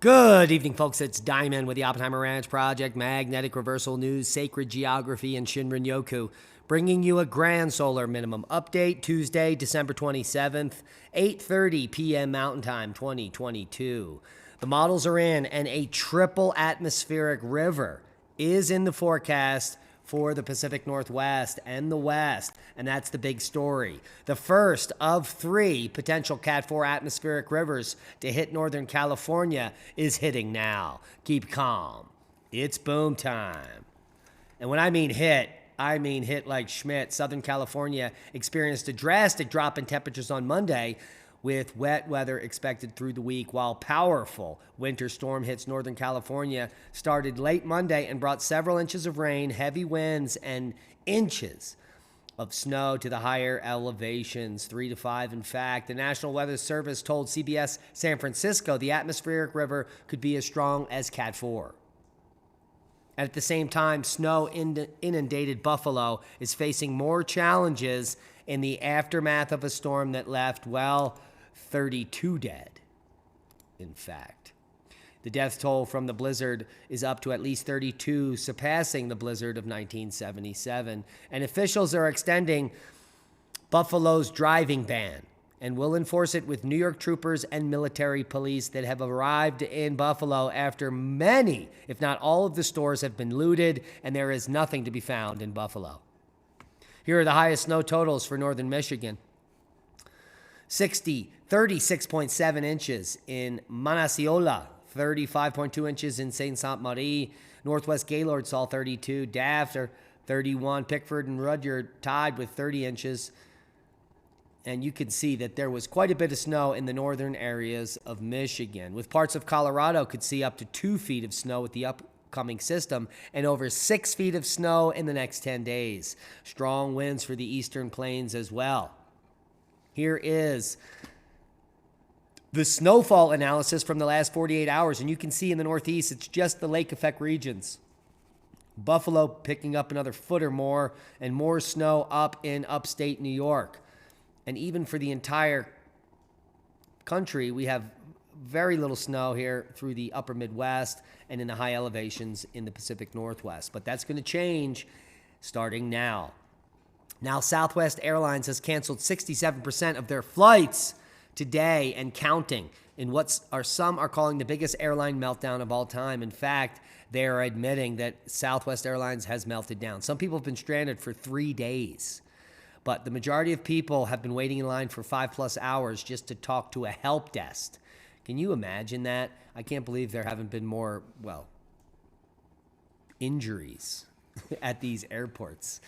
Good evening, folks. It's Diamond with the Oppenheimer Ranch Project, Magnetic Reversal News, Sacred Geography, and Shinrin-yoku, bringing you a grand solar minimum update Tuesday, December 27th, 8:30 p.m. Mountain Time, 2022. The models are in, and a triple atmospheric river is in the forecast for the Pacific Northwest and the West, and that's the big story. The first of three potential Cat 4 atmospheric rivers to hit Northern California is hitting now. Keep calm. It's boom time. And when I mean hit like Schmidt. Southern California experienced a drastic drop in temperatures on Monday, with wet weather expected through the week, while powerful winter storm hits Northern California started late Monday and brought several inches of rain, heavy winds, and inches of snow to the higher elevations, 3 to 5. In fact, the National Weather Service told CBS San Francisco the atmospheric river could be as strong as Cat 4. At the same time, snow-inundated Buffalo is facing more challenges in the aftermath of a storm that left, 32 dead, in fact. The death toll from the blizzard is up to at least 32, surpassing the blizzard of 1977. And officials are extending Buffalo's driving ban and will enforce it with New York troopers and military police that have arrived in Buffalo after many, if not all, of the stores have been looted, and there is nothing to be found in Buffalo. Here are the highest snow totals for northern Michigan. 36.7 inches in Monassiola, 35.2 inches in Saint Sainte Marie. Northwest Gaylord saw 32, Daft 31, Pickford and Rudyard tied with 30 inches. And you can see that there was quite a bit of snow in the northern areas of Michigan, with parts of Colorado could see up to 2 feet of snow with the upcoming system and over 6 feet of snow in the next 10 days. Strong winds for the eastern plains as well. Here is the snowfall analysis from the last 48 hours, and you can see in the northeast, it's just the lake effect regions. Buffalo picking up another foot or more, and more snow up in upstate New York. And even for the entire country, we have very little snow here through the upper Midwest and in the high elevations in the Pacific Northwest. But that's going to change starting now. Now, Southwest Airlines has canceled 67% of their flights today and counting in what some are calling the biggest airline meltdown of all time. In fact, they are admitting that Southwest Airlines has melted down. Some people have been stranded for 3 days. But the majority of people have been waiting in line for 5+ hours just to talk to a help desk. Can you imagine that? I can't believe there haven't been more, injuries at these airports.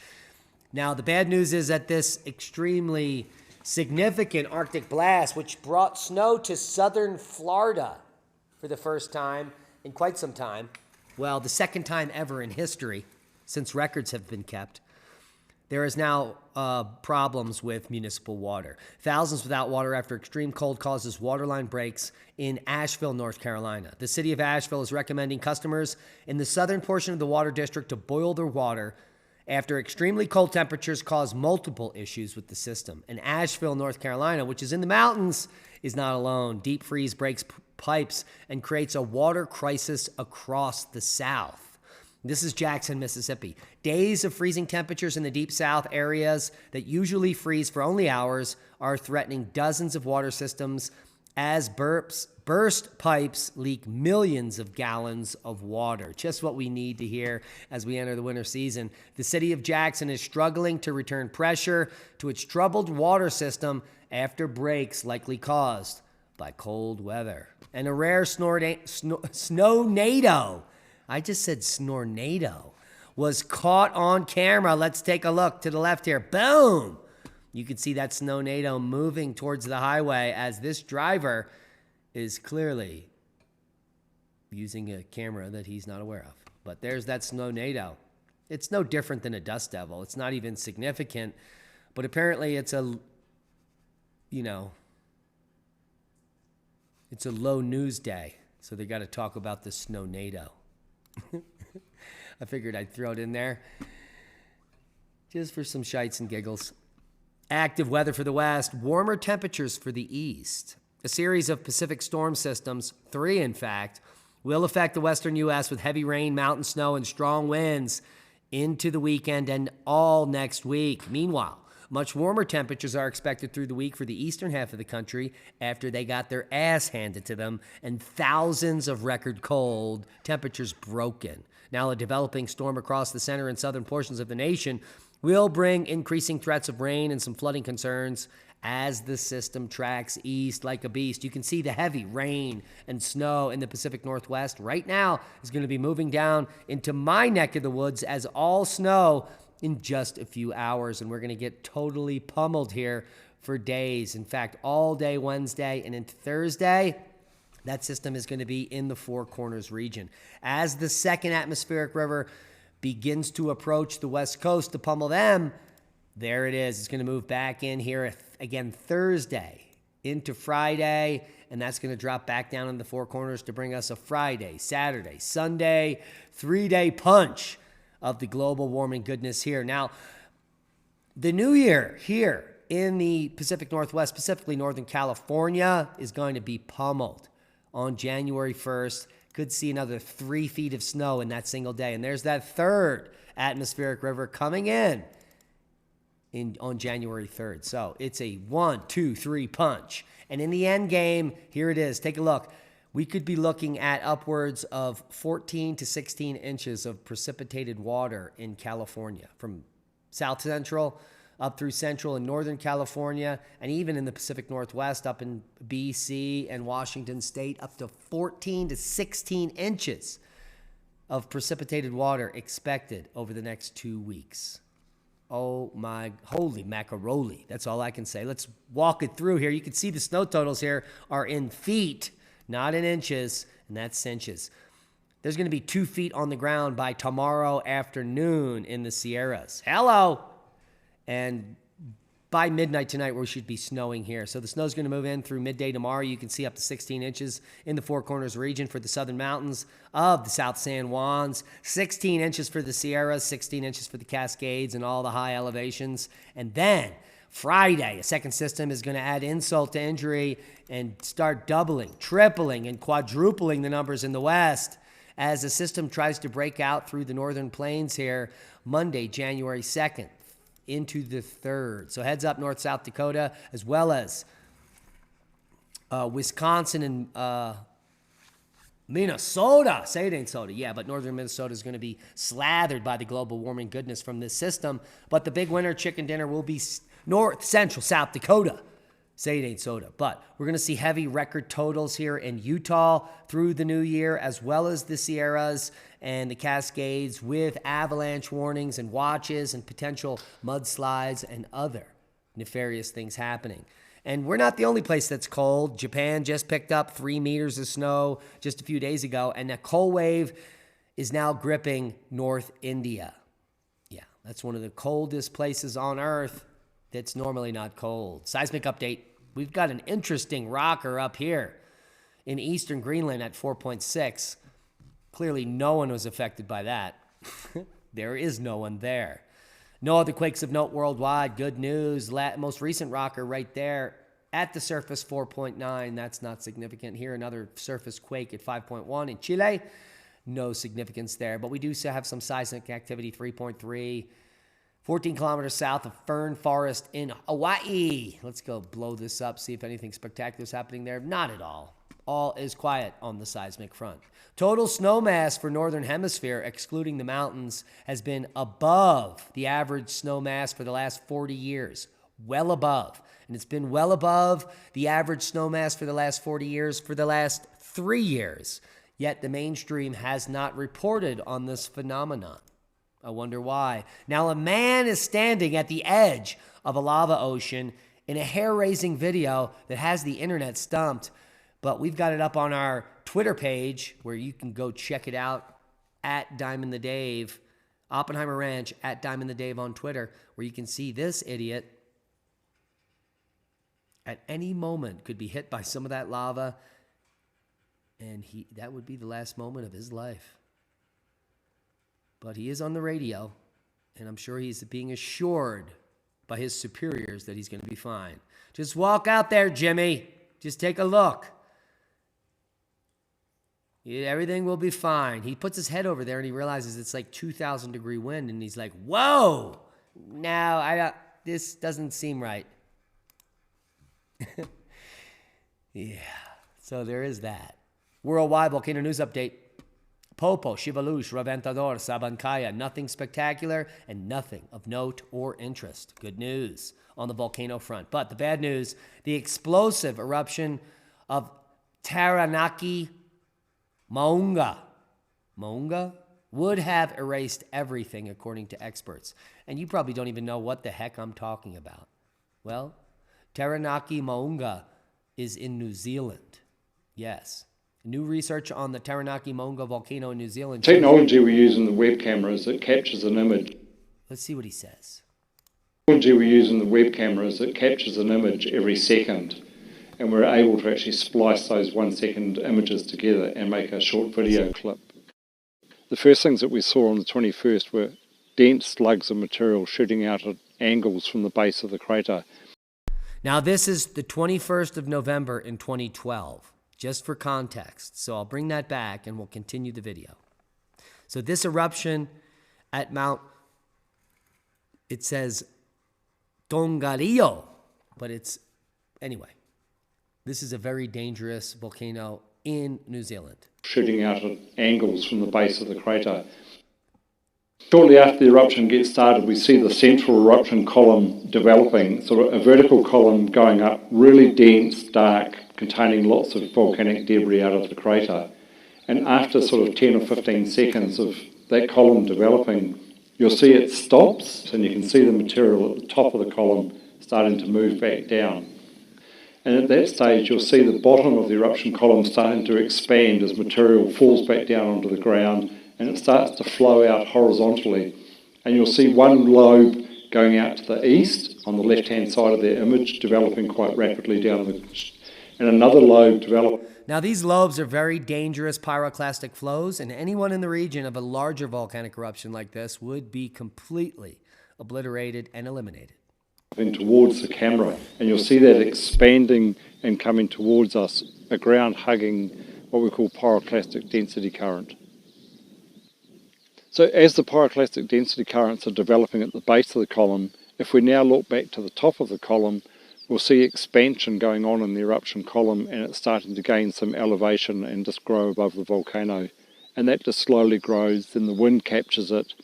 Now, the bad news is that this extremely significant Arctic blast, which brought snow to southern Florida for the first time in quite some time, the second time ever in history since records have been kept, there is now problems with municipal water. Thousands without water after extreme cold causes waterline breaks in Asheville, North Carolina. The city of Asheville is recommending customers in the southern portion of the water district to boil their water after extremely cold temperatures cause multiple issues with the system. And Asheville, North Carolina, which is in the mountains, is not alone. Deep freeze breaks pipes and creates a water crisis across the South. This is Jackson, Mississippi. Days of freezing temperatures in the deep south areas that usually freeze for only hours are threatening dozens of water systems as burst pipes leak millions of gallons of water. Just what we need to hear as we enter the winter season. The city of Jackson is struggling to return pressure to its troubled water system after breaks likely caused by cold weather. And a rare snow-nado. I just said snornado, was caught on camera. Let's take a look to the left here. Boom! You can see that snow-nado moving towards the highway as this driver is clearly using a camera that he's not aware of. But there's that snow-nado. It's no different than a dust devil. It's not even significant, but apparently it's a low news day, so they got to talk about the snow-nado. I figured I'd throw it in there just for some shites and giggles. Active weather for the west, warmer temperatures for the east. A series of Pacific storm systems, 3 in fact, will affect the western U.S. with heavy rain, mountain snow, and strong winds into the weekend and all next week. Meanwhile, much warmer temperatures are expected through the week for the eastern half of the country after they got their ass handed to them and thousands of record cold temperatures broken. Now, a developing storm across the center and southern portions of the nation will bring increasing threats of rain and some flooding concerns as the system tracks east like a beast. You can see the heavy rain and snow in the Pacific Northwest right now is going to be moving down into my neck of the woods as all snow in just a few hours, and we're going to get totally pummeled here for days. In fact, all day Wednesday and into Thursday, that system is going to be in the Four Corners region. As the second atmospheric river begins to approach the west coast to pummel them, there it is. It's going to move back in here again Thursday into Friday, and that's going to drop back down in the Four Corners to bring us a Friday, Saturday, Sunday, 3-day punch of the global warming goodness here. Now, the new year here in the Pacific Northwest, specifically Northern California, is going to be pummeled on January 1st. Could see another 3 feet of snow in that single day. And there's that third atmospheric river coming in on January 3rd. So it's a 1, 2, 3 punch. And in the end game, here it is. Take a look. We could be looking at upwards of 14 to 16 inches of precipitated water in California, from South Central up through Central and Northern California, and even in the Pacific Northwest up in BC and Washington State, up to 14 to 16 inches of precipitated water expected over the next 2 weeks. Oh my holy macaroni. That's all I can say. Let's walk it through here. You can see the snow totals here are in feet, not in inches, and that's inches. There's going to be 2 feet on the ground by tomorrow afternoon in the Sierras. Hello! And by midnight tonight, we should be snowing here. So the snow's going to move in through midday tomorrow. You can see up to 16 inches in the Four Corners region for the southern mountains of the South San Juans, 16 inches for the Sierras, 16 inches for the Cascades and all the high elevations. And then Friday, a second system is going to add insult to injury and start doubling, tripling, and quadrupling the numbers in the west as the system tries to break out through the northern plains here Monday, January 2nd. Into the 3rd. So heads up North South Dakota, as well as Wisconsin and Minnesota. Say it ain't soda. Yeah, but northern Minnesota is going to be slathered by the global warming goodness from this system. But the big winter chicken dinner will be North Central South Dakota. Say it ain't soda. But we're going to see heavy record totals here in Utah through the new year, as well as the Sierras and the Cascades, with avalanche warnings and watches and potential mudslides and other nefarious things happening. And we're not the only place that's cold. Japan just picked up 3 meters of snow just a few days ago, and a cold wave is now gripping North India. Yeah, that's one of the coldest places on Earth that's normally not cold. Seismic update. We've got an interesting rocker up here in eastern Greenland at 4.6. Clearly, no one was affected by that. There is no one there. No other quakes of note worldwide. Good news. Most recent rocker right there at the surface, 4.9. That's not significant. Here, another surface quake at 5.1 in Chile. No significance there. But we do have some seismic activity, 3.3. 14 kilometers south of Fern Forest in Hawaii. Let's go blow this up, see if anything spectacular is happening there. Not at all. All is quiet on the seismic front. Total snow mass for Northern Hemisphere, excluding the mountains, has been above the average snow mass for the last 40 years. Well above. And it's been well above the average snow mass for the last 40 years for the last 3 years. Yet the mainstream has not reported on this phenomenon. I wonder why. Now, a man is standing at the edge of a lava ocean in a hair-raising video that has the internet stumped. But we've got it up on our Twitter page where you can go check it out at Diamond the Dave, Oppenheimer Ranch at Diamond the Dave on Twitter, where you can see this idiot at any moment could be hit by some of that lava, and that would be the last moment of his life. But he is on the radio, and I'm sure he's being assured by his superiors that he's going to be fine. Just walk out there, Jimmy. Just take a look. Everything will be fine. He puts his head over there and he realizes it's like 2,000 degree wind, and he's like, whoa, no, this doesn't seem right. Yeah, so there is that. Worldwide volcano news update. Popo, Shivalush, Raventador, Sabancaya. Nothing spectacular and nothing of note or interest. Good news on the volcano front. But the bad news, the explosive eruption of Taranaki Maunga would have erased everything, according to experts. And you probably don't even know what the heck I'm talking about. Well, Taranaki Maunga is in New Zealand. Yes. New research on the Taranaki Maunga volcano in New Zealand. Technology we use in the web cameras that captures an image. Let's see what he says. Technology we use in the web cameras that captures an image every second. And we're able to actually splice those 1 second images together and make a short video clip. The first things that we saw on the 21st were dense slugs of material shooting out at angles from the base of the crater. Now this is the 21st of November in 2012, just for context. So I'll bring that back and we'll continue the video. So this eruption at Mount, it says Tongariro, but it's, anyway. This is a very dangerous volcano in New Zealand. Shooting out at angles from the base of the crater. Shortly after the eruption gets started, we see the central eruption column developing, sort of a vertical column going up, really dense, dark, containing lots of volcanic debris out of the crater. And after sort of 10 or 15 seconds of that column developing, you'll see it stops, and you can see the material at the top of the column starting to move back down. And at that stage, you'll see the bottom of the eruption column starting to expand as material falls back down onto the ground, and it starts to flow out horizontally. And you'll see one lobe going out to the east on the left-hand side of their image, developing quite rapidly down and another lobe develop. Now, these lobes are very dangerous pyroclastic flows, and anyone in the region of a larger volcanic eruption like this would be completely obliterated and eliminated. Towards the camera, and you'll see that expanding and coming towards us, a ground hugging what we call pyroclastic density current. So as the pyroclastic density currents are developing at the base of the column, if we now look back to the top of the column, we'll see expansion going on in the eruption column, and it's starting to gain some elevation and just grow above the volcano. And that just slowly grows, then the wind captures it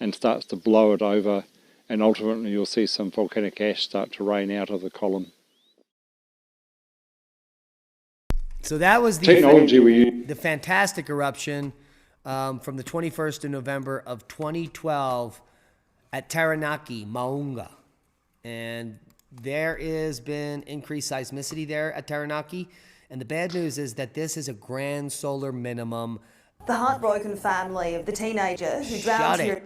and starts to blow it over, and ultimately you'll see some volcanic ash start to rain out of the column. So that was the fantastic eruption from the 21st of November of 2012 at Taranaki, Maunga. And there has been increased seismicity there at Taranaki. And the bad news is that this is a grand solar minimum. The heartbroken family of the teenager who drowned here.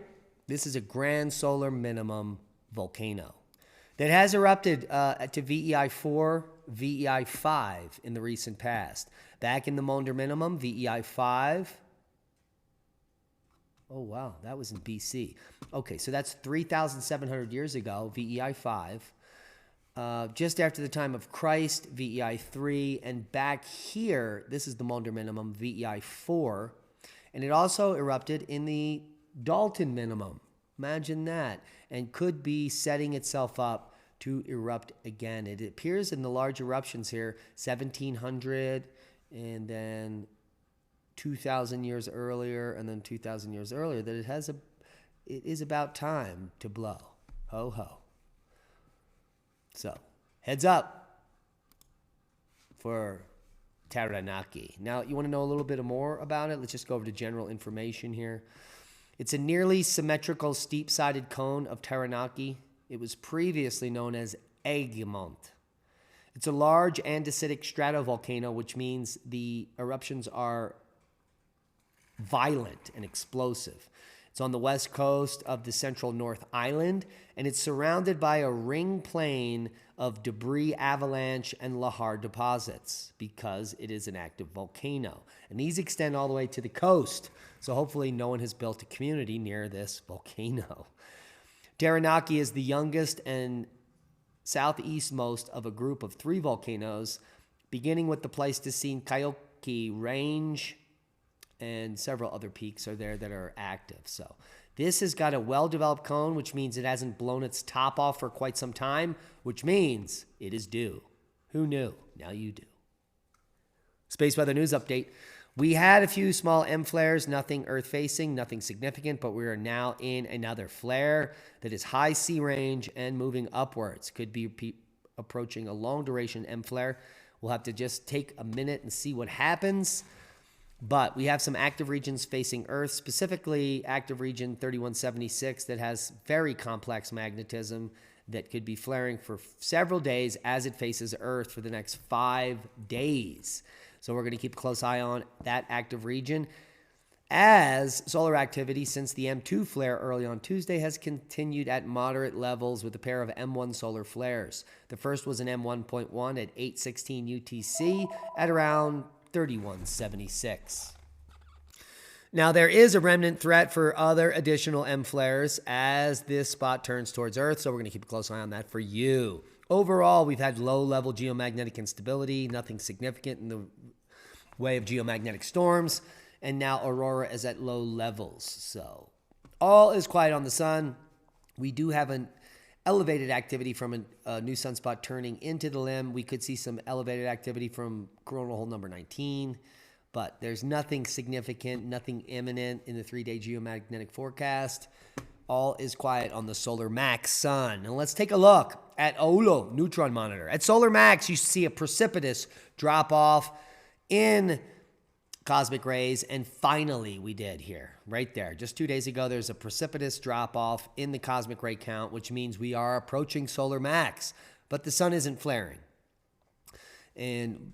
This is a grand solar minimum volcano that has erupted to VEI 4, VEI 5 in the recent past. Back in the Maunder minimum, VEI 5. Oh, wow, that was in BC. Okay, so that's 3,700 years ago, VEI 5. Just after the time of Christ, VEI 3. And back here, this is the Maunder minimum, VEI 4. And it also erupted in the Dalton minimum. Imagine that. And could be setting itself up to erupt again. It appears in the large eruptions here, 1700 and then 2,000 years earlier and then 2,000 years earlier, that it is about time to blow. Ho, ho. So, heads up for Taranaki. Now, you want to know a little bit more about it? Let's just go over to general information here. It's a nearly symmetrical steep-sided cone of Taranaki. It was previously known as Egmont. It's a large andesitic stratovolcano, which means the eruptions are violent and explosive. It's on the west coast of the central North Island, and it's surrounded by a ring plain of debris, avalanche, and lahar deposits because it is an active volcano. And these extend all the way to the coast, so hopefully no one has built a community near this volcano. Taranaki is the youngest and southeastmost of a group of 3 volcanoes, beginning with the Pleistocene Kyoki Range, and several other peaks are there that are active. So this has got a well-developed cone, which means it hasn't blown its top off for quite some time, which means it is due. Who knew? Now you do. Space weather news update. We had a few small M flares, nothing Earth-facing, nothing significant, but we are now in another flare that is high sea range and moving upwards. Could be approaching a long-duration M flare. We'll have to just take a minute and see what happens. But we have some active regions facing Earth, specifically active region 3176 that has very complex magnetism that could be flaring for several days as it faces Earth for the next 5 days. So we're going to keep a close eye on that active region as solar activity since the M2 flare early on Tuesday has continued at moderate levels with a pair of M1 solar flares. The first was an M1.1 at 8:16 UTC at around 3176. Now, there is a remnant threat for other additional M flares as this spot turns towards Earth, so we're going to keep a close eye on that for you. Overall, we've had low-level geomagnetic instability, nothing significant in the way of geomagnetic storms, and now aurora is at low levels. So all is quiet on the sun. We do have an elevated activity from a new sunspot turning into the limb. We could see some elevated activity from coronal hole number 19, but there's nothing significant, nothing imminent in the 3-day geomagnetic forecast. All is quiet on the Solar Max sun. And let's take a look at OLO neutron monitor. At Solar Max, you see a precipitous drop off in cosmic rays, and finally we did here, right there. Just 2 days ago, there's a precipitous drop-off in the cosmic ray count, which means we are approaching solar max, but the sun isn't flaring.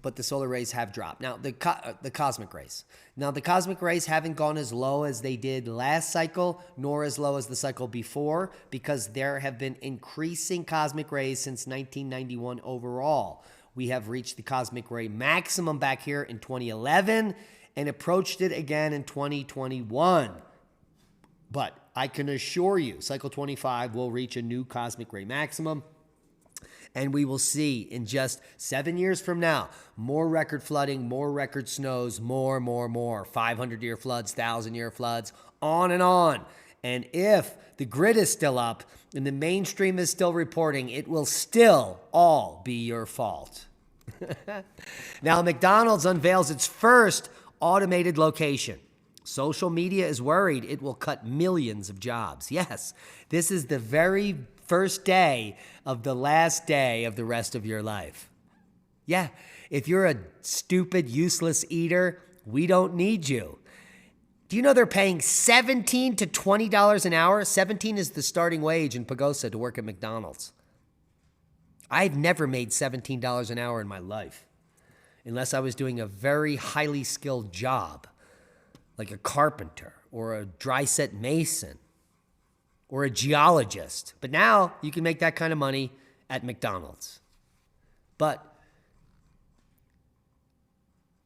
But the solar rays have dropped. Now, the cosmic rays. Now, the cosmic rays haven't gone as low as they did last cycle, nor as low as the cycle before, because there have been increasing cosmic rays since 1991 overall. We have reached the cosmic ray maximum back here in 2011 and approached it again in 2021. But I can assure you, cycle 25 will reach a new cosmic ray maximum. And we will see in just 7 years from now, more record flooding, more record snows, more. 500-year floods, 1,000-year floods, on and on. And if the grid is still up and the mainstream is still reporting, it will still all be your fault. Now, McDonald's unveils its first automated location. Social media is worried it will cut millions of jobs. Yes, this is the very first day of the last day of the rest of your life. Yeah, if you're a stupid, useless eater, we don't need you. Do you know they're paying $17 to $20 an hour? 17 is the starting wage in Pagosa to work at McDonald's. I've never made $17 an hour in my life, unless I was doing a very highly skilled job, like a carpenter or a dry set mason or a geologist. But now you can make that kind of money at McDonald's. But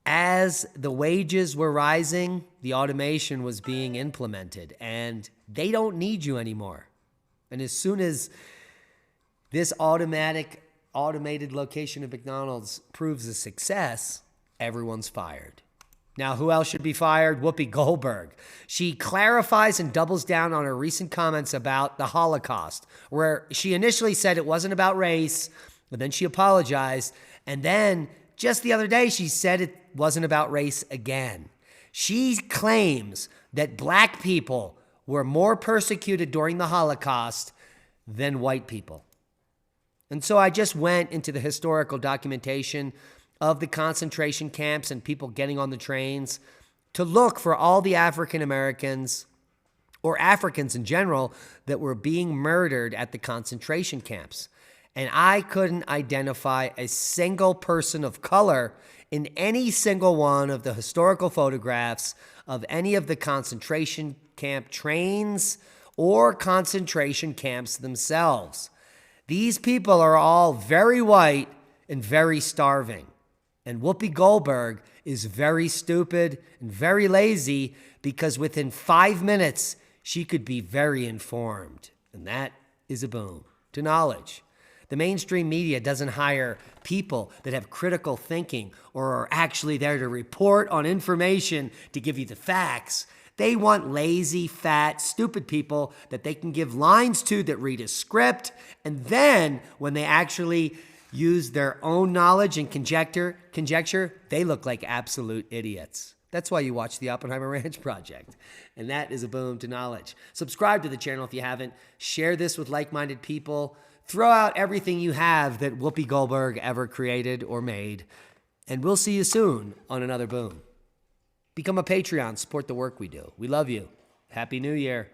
as the wages were rising, the automation was being implemented, and they don't need you anymore. And as soon as this automated location of McDonald's proves a success, everyone's fired. Now, who else should be fired? Whoopi Goldberg. She clarifies and doubles down on her recent comments about the Holocaust, where she initially said it wasn't about race, but then she apologized. And then just the other day, she said it wasn't about race again. She claims that black people were more persecuted during the Holocaust than white people. And so I just went into the historical documentation of the concentration camps and people getting on the trains to look for all the African Americans or Africans in general that were being murdered at the concentration camps. And I couldn't identify a single person of color in any single one of the historical photographs of any of the concentration camp trains or concentration camps themselves. These people are all very white and very starving. And Whoopi Goldberg is very stupid and very lazy because within 5 minutes, she could be very informed. And that is a boon to knowledge. The mainstream media doesn't hire people that have critical thinking or are actually there to report on information to give you the facts. They want lazy, fat, stupid people that they can give lines to that read a script, and then when they actually use their own knowledge and conjecture, they look like absolute idiots. That's why you watch the Oppenheimer Ranch Project. And that is a boom to knowledge. Subscribe to the channel if you haven't. Share this with like-minded people. Throw out everything you have that Whoopi Goldberg ever created or made. And we'll see you soon on another boom. Become a Patreon. Support the work we do. We love you. Happy New Year.